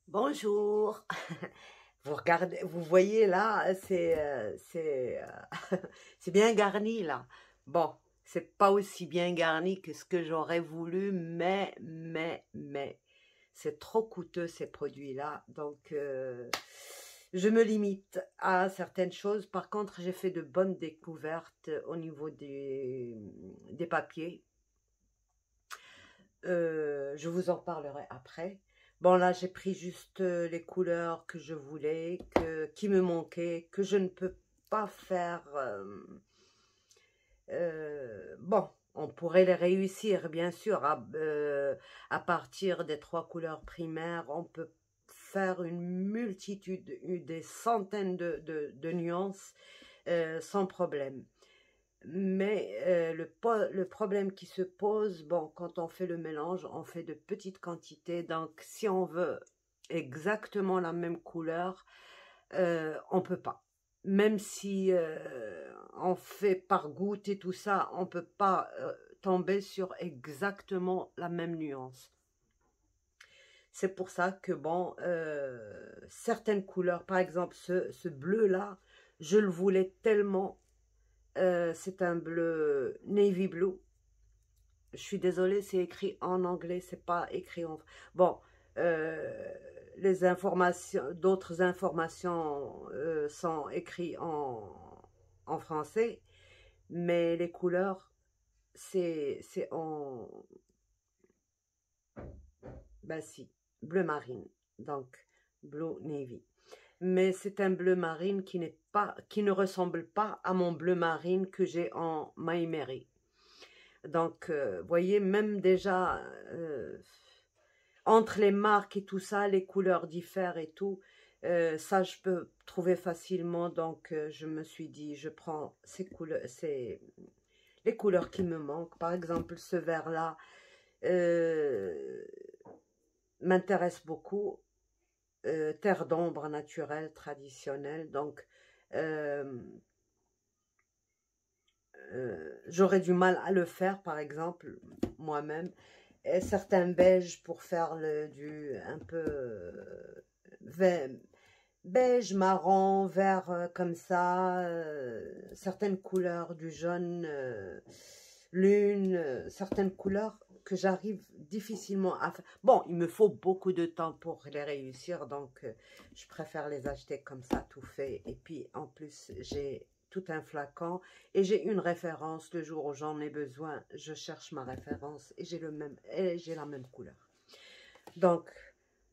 Bonjour. Vous regardez, vous voyez là, c'est bien garni là. Bon, c'est pas aussi bien garni que ce que j'aurais voulu, mais c'est trop coûteux ces produits-là, donc je me limite à certaines choses. Par contre, j'ai fait de bonnes découvertes au niveau des papiers. Je vous en parlerai après. Bon, là, j'ai pris juste les couleurs que je voulais, qui me manquaient, que je ne peux pas faire. Bon, on pourrait les réussir, bien sûr. À partir des 3 couleurs primaires, on peut faire une multitude, des centaines de nuances sans problème. Mais le problème qui se pose, bon, quand on fait le mélange, on fait de petites quantités. Donc, si on veut exactement la même couleur, on peut pas. Même si on fait par goutte et tout ça, on peut pas tomber sur exactement la même nuance. C'est pour ça que, bon, certaines couleurs, par exemple, ce bleu-là, je le voulais tellement. C'est un bleu navy blue. Je suis désolée, c'est écrit en anglais, c'est pas écrit en... Bon, les informations, d'autres informations sont écrites en français, mais les couleurs, c'est en... Ben si, bleu marine, donc blue navy. Mais c'est un bleu marine qui ne ressemble pas à mon bleu marine que j'ai en My Mary. Donc, voyez, même déjà, entre les marques et tout ça, les couleurs diffèrent et tout. Ça, je peux trouver facilement. Donc, je me suis dit, je prends ces couleurs, les couleurs qui me manquent. Par exemple, ce vert-là m'intéresse beaucoup. Terre d'ombre naturelle, traditionnelle. Donc, j'aurais du mal à le faire, par exemple, moi-même. Et certains beiges pour faire un peu beige, marron, vert comme ça. Certaines couleurs du jaune, lune, certaines couleurs que j'arrive difficilement à faire. Bon, il me faut beaucoup de temps pour les réussir, donc je préfère les acheter comme ça, tout fait. Et puis, en plus, j'ai tout un flacon et j'ai une référence. Le jour où j'en ai besoin, je cherche ma référence et j'ai la même couleur. Donc,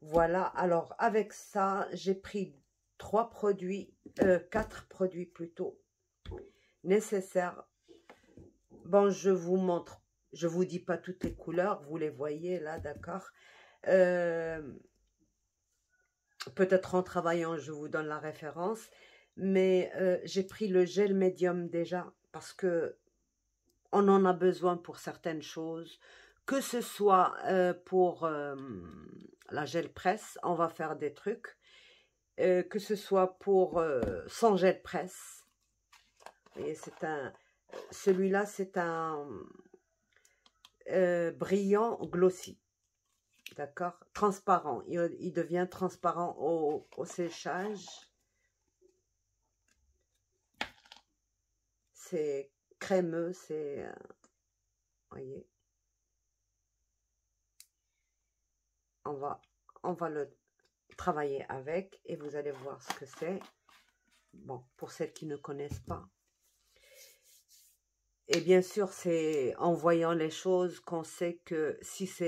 voilà. Alors, avec ça, j'ai pris 4 produits plutôt nécessaires. Bon, je vous montre. Je vous dis pas toutes les couleurs, vous les voyez là, d'accord. Peut-être en travaillant, je vous donne la référence. Mais j'ai pris le gel médium déjà parce que on en a besoin pour certaines choses. Que ce soit pour la gel presse, on va faire des trucs. Que ce soit pour sans gel presse. Et celui-là, c'est un brillant glossy. D'accord? Transparent. Il devient transparent au séchage. C'est crémeux, c'est... voyez. On va le travailler avec et vous allez voir ce que c'est. Bon, pour celles qui ne connaissent pas. Et bien sûr, c'est en voyant les choses qu'on sait que si ça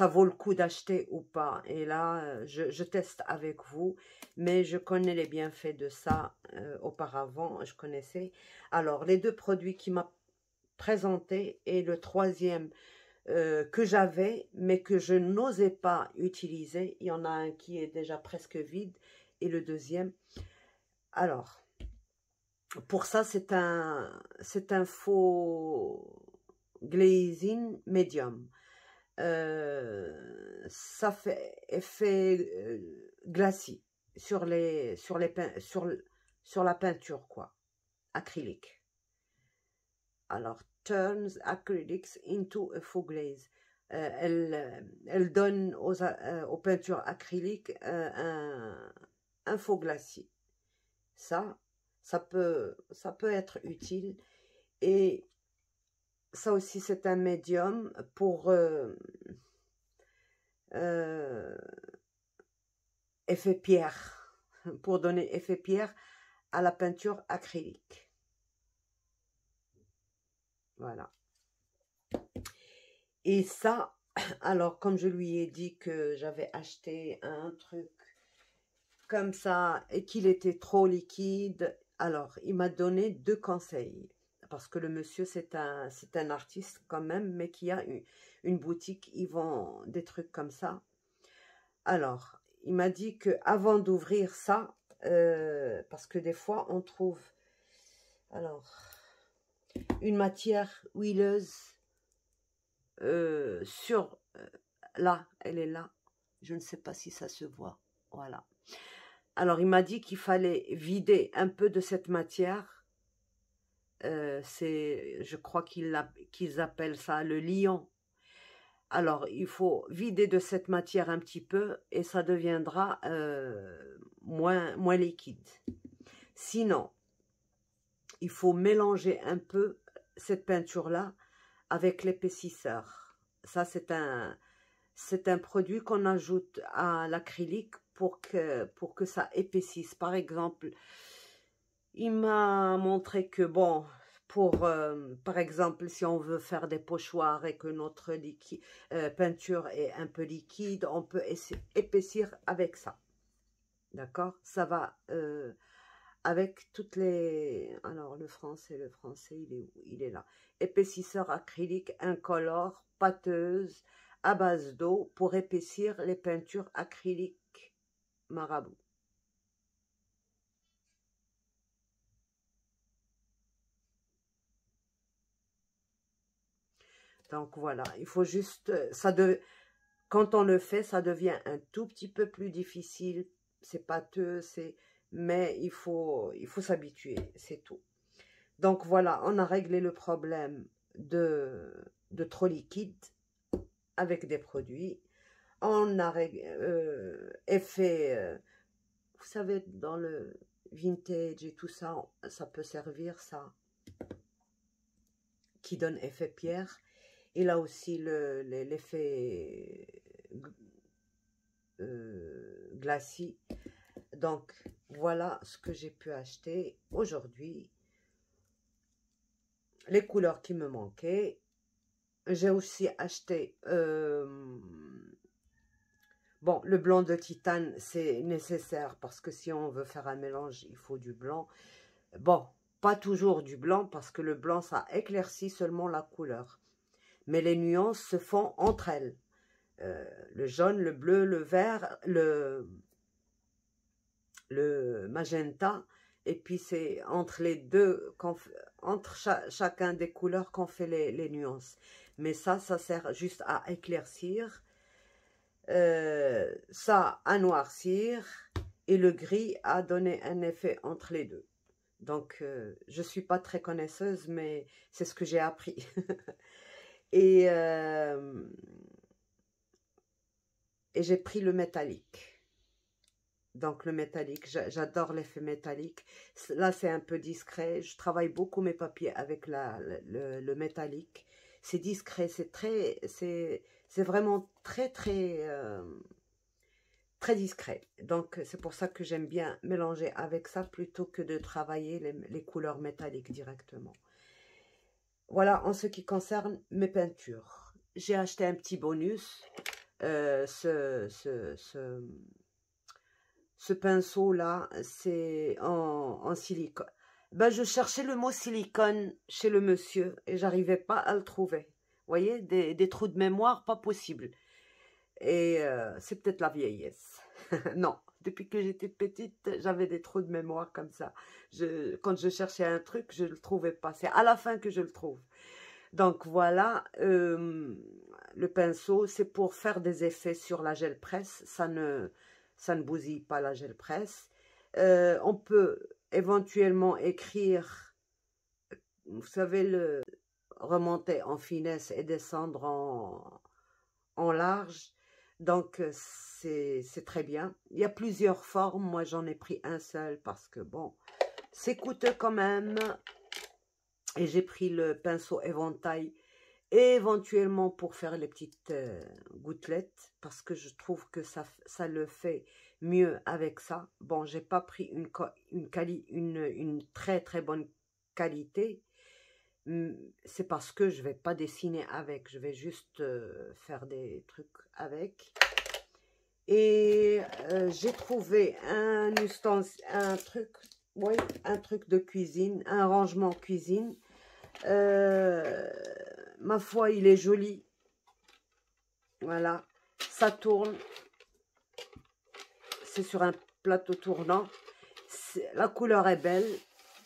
vaut le coup d'acheter ou pas. Et là, je teste avec vous, mais je connais les bienfaits de ça auparavant, je connaissais. Alors, les 2 produits qui m'a présenté et le troisième que j'avais, mais que je n'osais pas utiliser. Il y en a un qui est déjà presque vide et le deuxième. Alors, pour ça, c'est un faux glazing medium. Ça fait effet glacis sur la peinture, quoi, acrylique. Alors, turns acrylics into a faux glaze. Elle donne aux peintures acryliques un faux glacis. Ça peut être utile. Et ça aussi, c'est un médium pour effet pierre, pour donner effet pierre à la peinture acrylique. Voilà. Et ça, alors comme je lui ai dit que j'avais acheté un truc comme ça et qu'il était trop liquide, alors il m'a donné 2 conseils. Parce que le monsieur, c'est un artiste quand même, mais qui a une boutique, ils vendent des trucs comme ça. Alors, il m'a dit que avant d'ouvrir ça, parce que des fois on trouve, alors, une matière huileuse sur, là, elle est là, je ne sais pas si ça se voit, voilà. Alors, il m'a dit qu'il fallait vider un peu de cette matière, je crois qu'ils appellent ça le liant. Alors, il faut vider de cette matière un petit peu et ça deviendra moins liquide. Sinon, il faut mélanger un peu cette peinture-là avec l'épaississeur. Ça, c'est un produit qu'on ajoute à l'acrylique pour que ça épaississe. Par exemple, il m'a montré que, bon, par exemple, si on veut faire des pochoirs et que notre peinture est un peu liquide, on peut épaissir avec ça. D'accord? Ça va avec toutes les... Alors, le français, il est où? Il est là. Épaississeur acrylique incolore, pâteuse, à base d'eau pour épaissir les peintures acryliques Marabout. Donc voilà, il faut juste... quand on le fait, ça devient un tout petit peu plus difficile. C'est pâteux, mais il faut s'habituer, c'est tout. Donc voilà, on a réglé le problème de trop liquide avec des produits. On a effet, vous savez, dans le vintage et tout ça, ça peut servir, ça, qui donne effet pierre. Et là aussi, l'effet glacis. Donc, voilà ce que j'ai pu acheter aujourd'hui. Les couleurs qui me manquaient. J'ai aussi acheté... bon, le blanc de titane, c'est nécessaire parce que si on veut faire un mélange, il faut du blanc. Bon, pas toujours du blanc parce que le blanc, ça éclaircit seulement la couleur. Mais les nuances se font entre elles. Le jaune, le bleu, le vert, le magenta. Et puis c'est entre les deux, entre chacun des couleurs qu'on fait les nuances. Mais ça sert juste à éclaircir. Ça à noircir. Et le gris à donner un effet entre les deux. Donc, je ne suis pas très connaisseuse, mais c'est ce que j'ai appris. Et j'ai pris le métallique. Donc, le métallique, j'adore l'effet métallique. Là, c'est un peu discret. Je travaille beaucoup mes papiers avec le métallique. C'est discret, c'est vraiment très discret. Donc, c'est pour ça que j'aime bien mélanger avec ça plutôt que de travailler les couleurs métalliques directement. Voilà, en ce qui concerne mes peintures. J'ai acheté un petit bonus. Ce pinceau-là, c'est en silicone. Ben, je cherchais le mot silicone chez le monsieur et j'arrivais pas à le trouver. Vous voyez, des trous de mémoire, pas possible. Et c'est peut-être la vieillesse. Non, depuis que j'étais petite, j'avais des trous de mémoire comme ça. Quand je cherchais un truc, je ne le trouvais pas. C'est à la fin que je le trouve. Donc voilà, le pinceau, c'est pour faire des effets sur la gel presse. Ça ne bousille pas la gel presse. On peut éventuellement écrire, vous savez, remonter en finesse et descendre en large. Donc, c'est très bien. Il y a plusieurs formes. Moi, j'en ai pris un seul parce que, bon, c'est coûteux quand même. Et j'ai pris le pinceau éventail éventuellement pour faire les petites gouttelettes parce que je trouve que ça le fait mieux avec ça. Bon, j'ai pas pris une très très bonne qualité. C'est parce que je vais pas dessiner avec, je vais juste faire des trucs avec. Et j'ai trouvé un truc, oui, un truc de cuisine, un rangement cuisine. Ma foi, il est joli. Voilà, ça tourne. C'est sur un plateau tournant. La couleur est belle.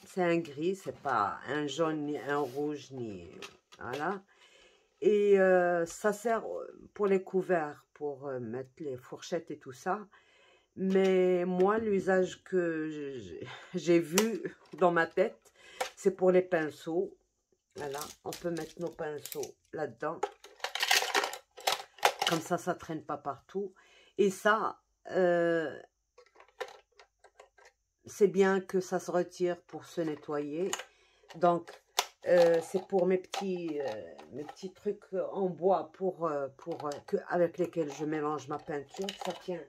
C'est un gris, c'est pas un jaune, ni un rouge, ni... Voilà. Et ça sert pour les couverts, pour mettre les fourchettes et tout ça. Mais moi, l'usage que j'ai vu dans ma tête, c'est pour les pinceaux. Voilà, on peut mettre nos pinceaux là-dedans. Comme ça ne traîne pas partout. Et ça, c'est bien que ça se retire pour se nettoyer. Donc, c'est pour mes petits trucs en bois avec lesquels je mélange ma peinture. Ça tient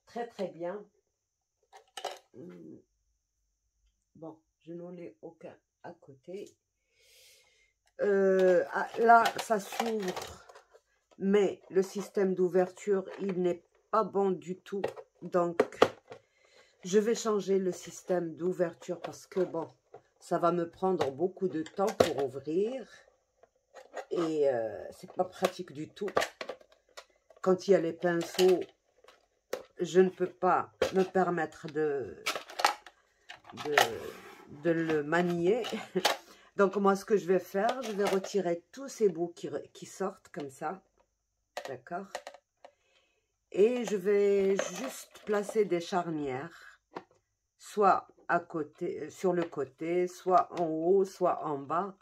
très très bien. Bon, je n'en ai aucun à côté. Là, ça s'ouvre, mais le système d'ouverture, il n'est pas bon du tout. Donc, je vais changer le système d'ouverture parce que, bon, ça va me prendre beaucoup de temps pour ouvrir. Et c'est pas pratique du tout. Quand il y a les pinceaux, je ne peux pas me permettre de le manier. Donc, moi, ce que je vais faire, je vais retirer tous ces bouts qui sortent comme ça. D'accord? Et je vais juste placer des charnières, soit à côté, sur le côté, soit en haut, soit en bas,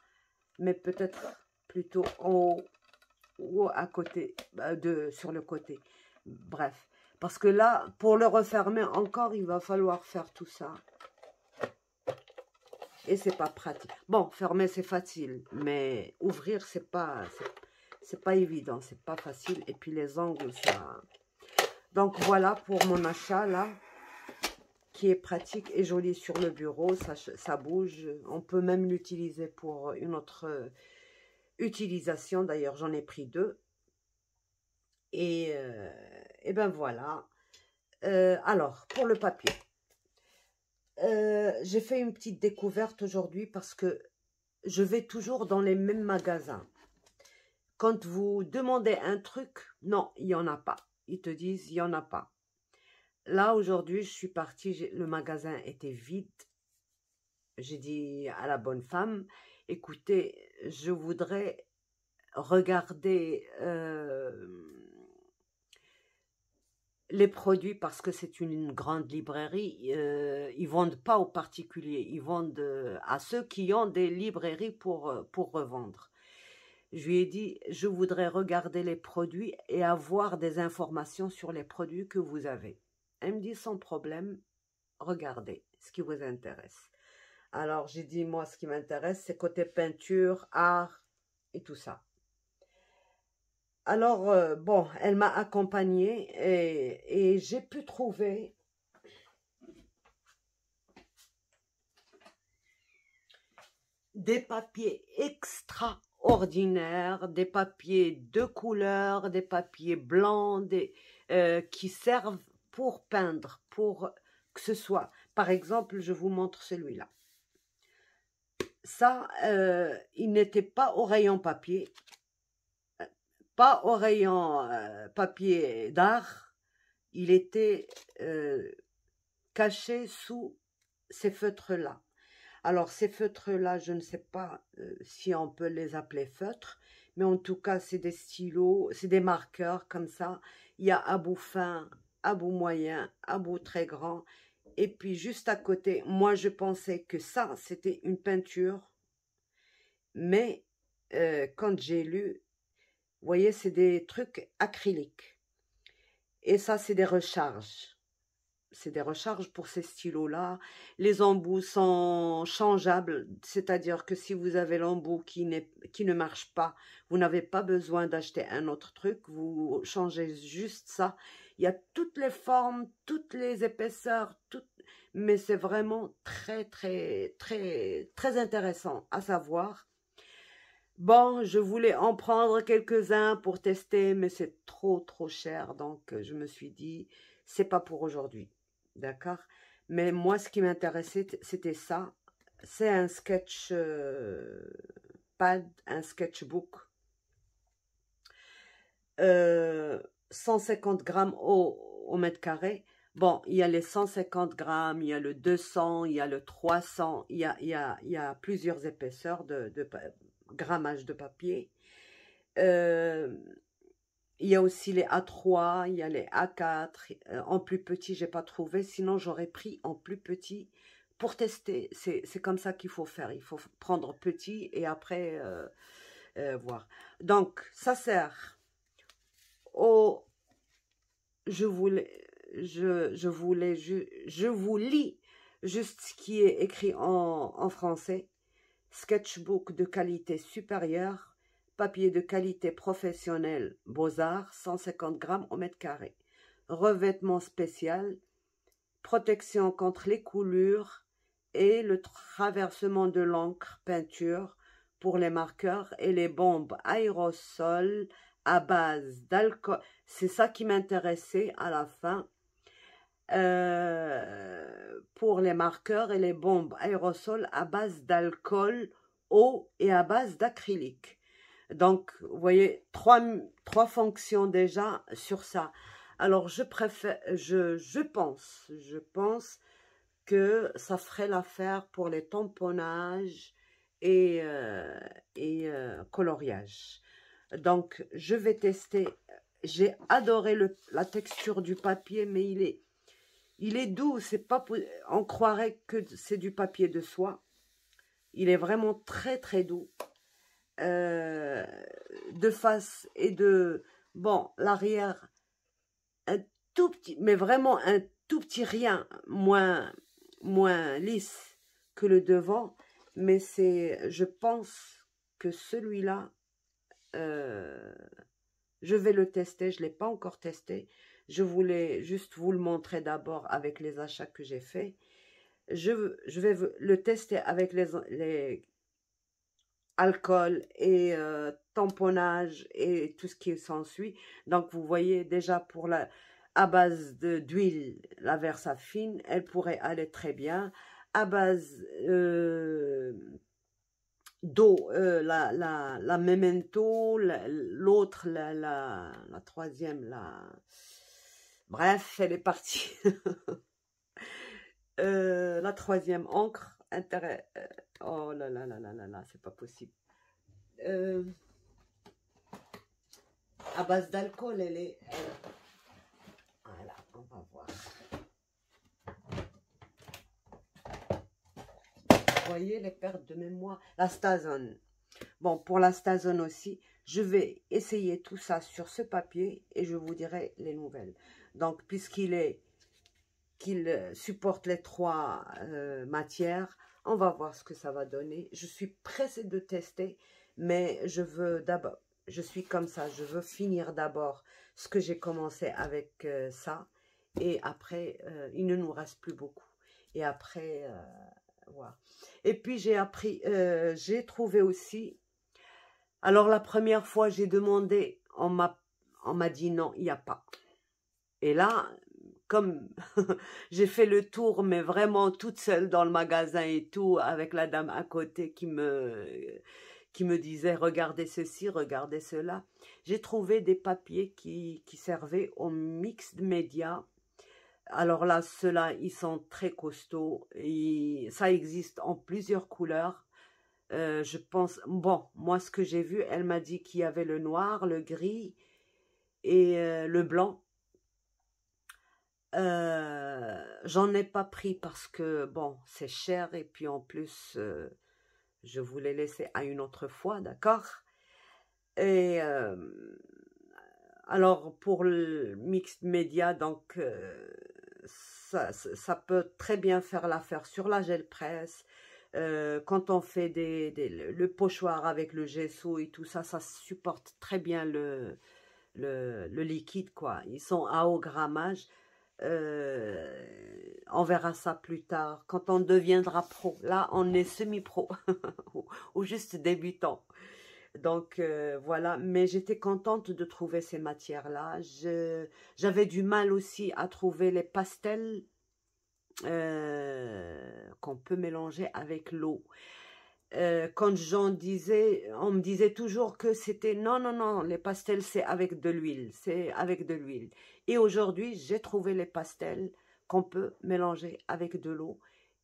mais peut-être plutôt en haut ou à côté, sur le côté. Bref, parce que là, pour le refermer encore, il va falloir faire tout ça. Et c'est pas pratique. Bon, fermer c'est facile, mais ouvrir c'est pas évident, c'est pas facile. Et puis les angles, ça... Donc voilà pour mon achat là, qui est pratique et joli sur le bureau, ça bouge. On peut même l'utiliser pour une autre utilisation. D'ailleurs, j'en ai pris deux. Et ben voilà. Alors, pour le papier. J'ai fait une petite découverte aujourd'hui parce que je vais toujours dans les mêmes magasins. Quand vous demandez un truc, non, il n'y en a pas. Ils te disent, il n'y en a pas. Là, aujourd'hui, je suis partie, le magasin était vide. J'ai dit à la bonne femme, écoutez, je voudrais regarder les produits parce que c'est une grande librairie. Ils vendent pas aux particuliers, ils vendent à ceux qui ont des librairies pour revendre. Je lui ai dit, je voudrais regarder les produits et avoir des informations sur les produits que vous avez. Elle me dit, sans problème, regardez ce qui vous intéresse. Alors, j'ai dit, moi, ce qui m'intéresse, c'est côté peinture, art et tout ça. Alors, bon, elle m'a accompagnée et j'ai pu trouver des papiers extraordinaires, des papiers de couleur, des papiers blancs, qui servent pour peindre, pour que ce soit. Par exemple, je vous montre celui-là. Ça, il n'était pas au rayon papier, pas au rayon papier d'art, il était caché sous ces feutres-là. Alors, ces feutres-là, je ne sais pas si on peut les appeler feutres, mais en tout cas, c'est des stylos, c'est des marqueurs comme ça. Il y a à bout fin, à bout moyen, à bout très grand. Et puis, juste à côté, moi, je pensais que ça, c'était une peinture. Mais quand j'ai lu, Vous voyez, c'est des trucs acryliques. Et ça, c'est des recharges. C'est des recharges pour ces stylos-là. Les embouts sont changeables, c'est-à-dire que si vous avez l'embout qui ne marche pas, vous n'avez pas besoin d'acheter un autre truc, vous changez juste ça. Il y a toutes les formes, toutes les épaisseurs, mais c'est vraiment très, très, très, très intéressant à savoir. Bon, je voulais en prendre quelques-uns pour tester, mais c'est trop, trop cher, donc je me suis dit, c'est pas pour aujourd'hui. D'accord? Mais moi, ce qui m'intéressait, c'était ça. C'est un sketch pad, un sketchbook. 150 grammes au mètre carré. Bon, il y a les 150 grammes, il y a le 200, il y a le 300, il y a plusieurs épaisseurs de grammage de papier. Il y a aussi les A3, il y a les A4. En plus petit, j'ai pas trouvé. Sinon, j'aurais pris en plus petit pour tester. C'est comme ça qu'il faut faire. Il faut prendre petit et après voir. Donc, ça sert au... Je vous lis juste ce qui est écrit en français. Sketchbook de qualité supérieure. Papier de qualité professionnelle, Beaux-Arts, 150 grammes au mètre carré. Revêtement spécial, protection contre les coulures et le traversement de l'encre peinture pour les marqueurs et les bombes aérosols à base d'alcool. C'est ça qui m'intéressait à la fin. Pour les marqueurs et les bombes aérosols à base d'alcool, eau et à base d'acrylique. Donc, vous voyez, trois fonctions déjà sur ça. Alors, je pense que ça ferait l'affaire pour les tamponnages et coloriage. Donc, je vais tester. J'ai adoré la texture du papier, mais il est doux. C'est pas, on croirait que c'est du papier de soie. Il est vraiment très, très doux. De face et de... Bon, l'arrière, un tout petit, mais vraiment un tout petit rien, moins lisse que le devant. Mais je pense que celui-là, je vais le tester. Je ne l'ai pas encore testé. Je voulais juste vous le montrer d'abord avec les achats que j'ai faits. Je vais le tester avec les alcool et tamponnage et tout ce qui s'ensuit. Donc, vous voyez déjà pour à base d'huile, la Versafine, elle pourrait aller très bien. À base d'eau, la Memento, l'autre, la troisième, bref, elle est partie. La troisième encre. Oh là là là là là là, c'est pas possible. À base d'alcool, elle est... Voilà, on va voir. Vous voyez les pertes de mémoire. La Stazone. Bon, pour la Stazone aussi, je vais essayer tout ça sur ce papier et je vous dirai les nouvelles. Donc, puisqu'il supporte les trois matières, on va voir ce que ça va donner. Je suis pressée de tester, mais je suis comme ça, je veux finir d'abord ce que j'ai commencé avec ça, et après, il ne nous reste plus beaucoup. Et après, voilà. Et puis, j'ai trouvé aussi, alors la première fois, j'ai demandé, on m'a dit non, il n'y a pas. Et là, comme j'ai fait le tour, mais vraiment toute seule dans le magasin et tout, avec la dame à côté qui me disait « Regardez ceci, regardez cela », j'ai trouvé des papiers qui servaient au mixed média. Alors là, ceux-là, ils sont très costauds. Et ça existe en plusieurs couleurs. Je pense... Bon, moi, ce que j'ai vu, elle m'a dit qu'il y avait le noir, le gris et le blanc. J'en ai pas pris parce que, bon, c'est cher et puis en plus, je voulais laisser à une autre fois, d'accord? Et alors pour le mixed média, donc ça peut très bien faire l'affaire sur la gel presse. Quand on fait le pochoir avec le gesso et tout ça, ça supporte très bien le liquide, quoi. Ils sont à haut grammage. On verra ça plus tard, quand on deviendra pro. Là, on est semi-pro ou juste débutant. Donc, voilà. Mais j'étais contente de trouver ces matières-là. J'avais du mal aussi à trouver les pastels qu'on peut mélanger avec l'eau. Quand j'en disais, on me disait toujours que c'était non, non, non, les pastels c'est avec de l'huile, c'est avec de l'huile. Et aujourd'hui, j'ai trouvé les pastels qu'on peut mélanger avec de l'eau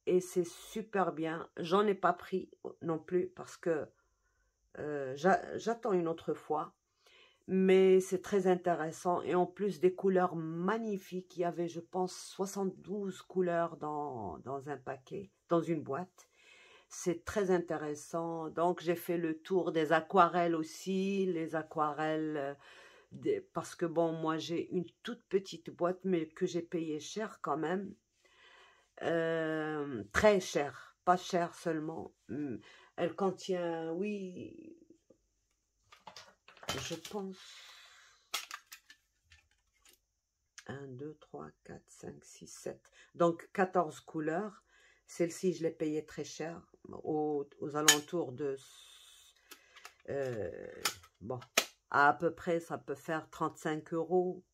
et c'est super bien. J'en ai pas pris non plus parce que j'attends une autre fois, mais c'est très intéressant et en plus des couleurs magnifiques. Il y avait, je pense, 72 couleurs dans un paquet, dans une boîte. C'est très intéressant. Donc, j'ai fait le tour des aquarelles aussi. Les aquarelles, parce que bon, moi, j'ai une toute petite boîte, mais que j'ai payé cher quand même. Très cher. Pas cher seulement. Elle contient, oui, je pense, 1, 2, 3, 4, 5, 6, 7. Donc, 14 couleurs. Celle-ci, je l'ai payée très cher, aux alentours de... bon, à peu près, ça peut faire 35 euros.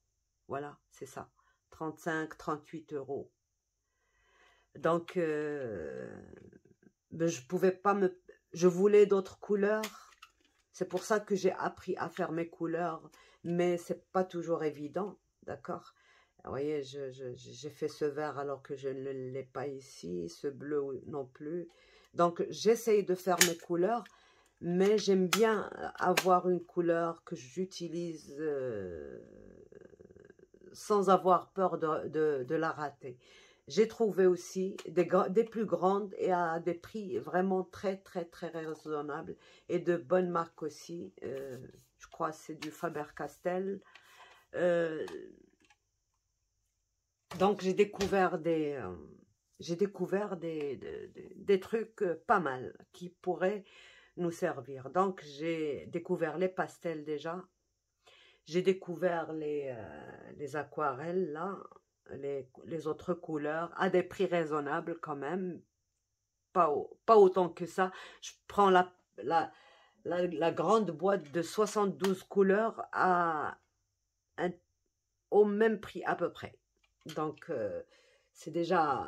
Voilà, c'est ça. 35, 38 euros. Donc, ben, je pouvais pas me... Je voulais d'autres couleurs. C'est pour ça que j'ai appris à faire mes couleurs. Mais c'est pas toujours évident, d'accord? Vous voyez, j'ai fait ce vert alors que je ne l'ai pas ici, ce bleu non plus. Donc, j'essaye de faire mes couleurs, mais j'aime bien avoir une couleur que j'utilise sans avoir peur de la rater. J'ai trouvé aussi des plus grandes et à des prix vraiment très, très, très raisonnables et de bonnes marques aussi. Je crois que c'est du Faber-Castell. Donc, j'ai découvert des trucs pas mal qui pourraient nous servir. Donc, j'ai découvert les pastels déjà. J'ai découvert les aquarelles, là, les autres couleurs, à des prix raisonnables quand même. Pas autant que ça. Je prends la grande boîte de 72 couleurs au même prix à peu près. Donc, c'est déjà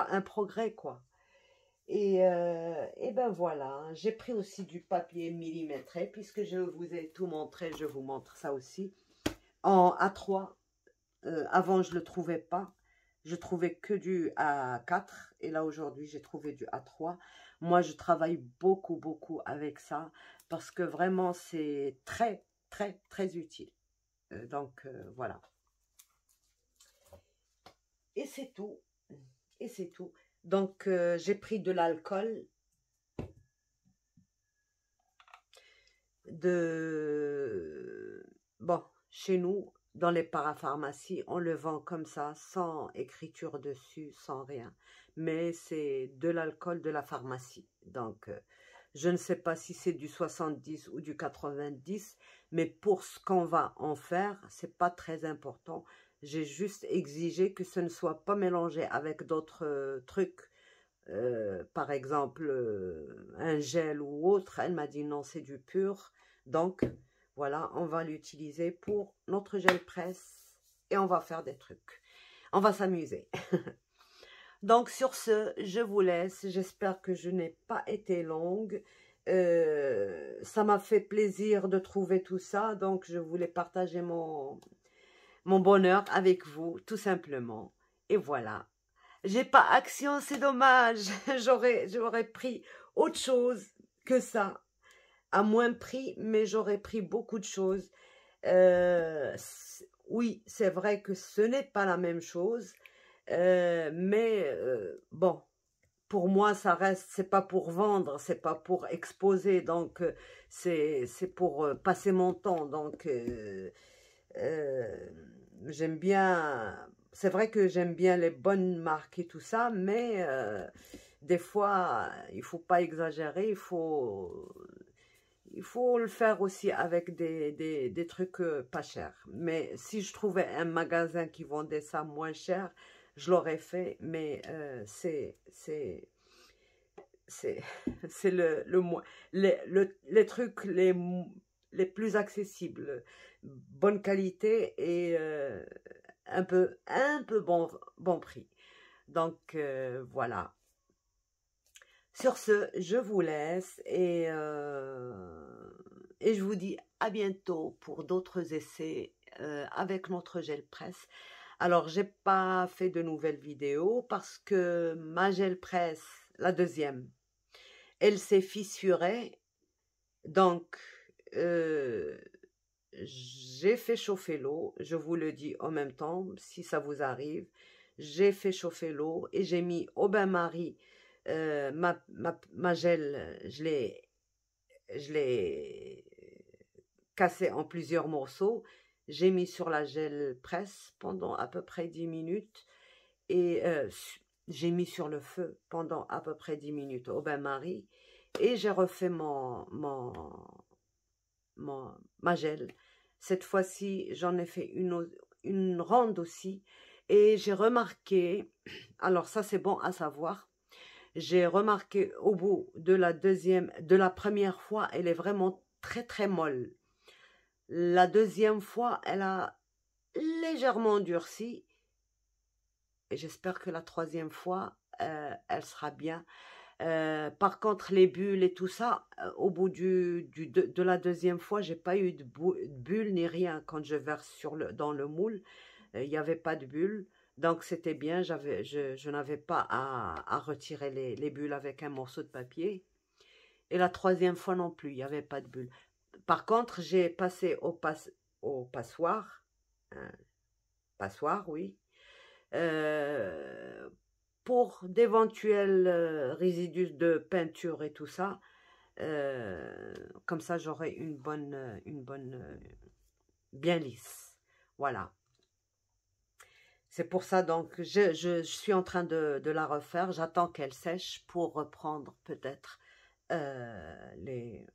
un progrès, quoi. Et ben voilà, j'ai pris aussi du papier millimétré, puisque je vous ai tout montré, je vous montre ça aussi. En A3, avant je ne le trouvais pas, je trouvais que du A4, et là aujourd'hui j'ai trouvé du A3. Moi je travaille beaucoup, beaucoup avec ça, parce que vraiment c'est très, très, très utile. Donc voilà. Et c'est tout. Et c'est tout. Donc j'ai pris de l'alcool. Bon, chez nous, dans les parapharmacies, on le vend comme ça, sans écriture dessus, sans rien. Mais c'est de l'alcool de la pharmacie. Donc, je ne sais pas si c'est du 70 ou du 90, mais pour ce qu'on va en faire, c'est pas très important. J'ai juste exigé que ce ne soit pas mélangé avec d'autres trucs. Par exemple, un gel ou autre. Elle m'a dit non, c'est du pur. Donc, voilà, on va l'utiliser pour notre gel presse et on va faire des trucs. On va s'amuser. Donc, sur ce, je vous laisse. J'espère que je n'ai pas été longue. Ça m'a fait plaisir de trouver tout ça. Donc, je voulais partager mon bonheur avec vous, tout simplement. Et voilà. J'ai pas action, c'est dommage. J'aurais pris autre chose que ça. À moins prix, mais j'aurais pris beaucoup de choses. Oui, c'est vrai que ce n'est pas la même chose. Mais bon, pour moi, ça reste, c'est pas pour vendre, c'est pas pour exposer, donc c'est pour passer mon temps. Donc j'aime bien, c'est vrai que j'aime bien les bonnes marques et tout ça, mais des fois, il faut pas exagérer, il faut le faire aussi avec des trucs pas chers. Mais si je trouvais un magasin qui vendait ça moins cher, je l'aurais fait, mais c'est c'est les trucs les plus accessibles, bonne qualité et un peu bon prix. Donc voilà. Sur ce, je vous laisse et je vous dis à bientôt pour d'autres essais avec notre gel presse. Alors, j'ai pas fait de nouvelles vidéos parce que ma gel presse, la deuxième, elle s'est fissurée. Donc, j'ai fait chauffer l'eau. Je vous le dis en même temps, si ça vous arrive. J'ai fait chauffer l'eau et j'ai mis au bain-marie ma gel. Je l'ai cassé en plusieurs morceaux. J'ai mis sur la gel presse pendant à peu près 10 minutes et j'ai mis sur le feu pendant à peu près 10 minutes au bain-marie et j'ai refait ma gel. Cette fois-ci, j'en ai fait une ronde aussi et j'ai remarqué, alors ça c'est bon à savoir, j'ai remarqué au bout de la première fois, elle est vraiment très très molle. La deuxième fois, elle a légèrement durci. Et j'espère que la troisième fois, elle sera bien. Par contre, les bulles et tout ça, au bout de la deuxième fois, j'ai pas eu de bulles ni rien. Quand je verse dans le moule, il n'y avait pas de bulles. Donc, c'était bien. Je n'avais pas à retirer les bulles avec un morceau de papier. Et la troisième fois non plus, il n'y avait pas de bulles. Par contre, j'ai passé au passoire. Hein, passoire, oui. Pour d'éventuels résidus de peinture et tout ça. Comme ça, j'aurai une bonne bien lisse. Voilà. C'est pour ça, donc, je suis en train de la refaire. J'attends qu'elle sèche pour reprendre peut-être les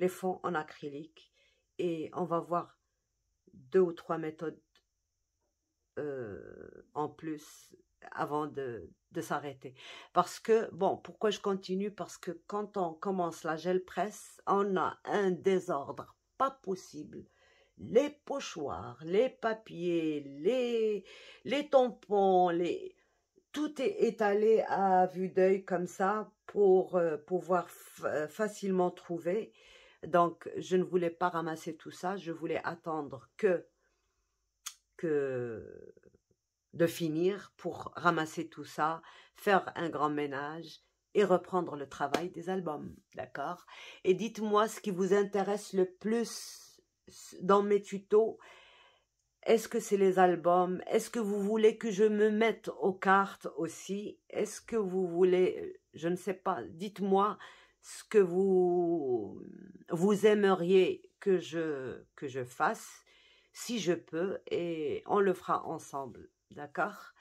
fonds en acrylique. Et on va voir 2 ou 3 méthodes en plus avant de s'arrêter. Parce que, bon, pourquoi je continue? Parce que quand on commence la gel presse, on a un désordre pas possible. Les pochoirs, les papiers, les tampons, tout est étalé à vue d'œil comme ça pour pouvoir facilement trouver. Donc, je ne voulais pas ramasser tout ça. Je voulais attendre de finir pour ramasser tout ça, faire un grand ménage et reprendre le travail des albums, d'accord? Et dites-moi ce qui vous intéresse le plus dans mes tutos. Est-ce que c'est les albums? Est-ce que vous voulez que je me mette aux cartes aussi? Est-ce que vous voulez, je ne sais pas, dites-moi ce que vous aimeriez que je fasse, si je peux, et on le fera ensemble, d'accord?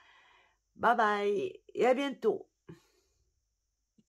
Bye bye et à bientôt!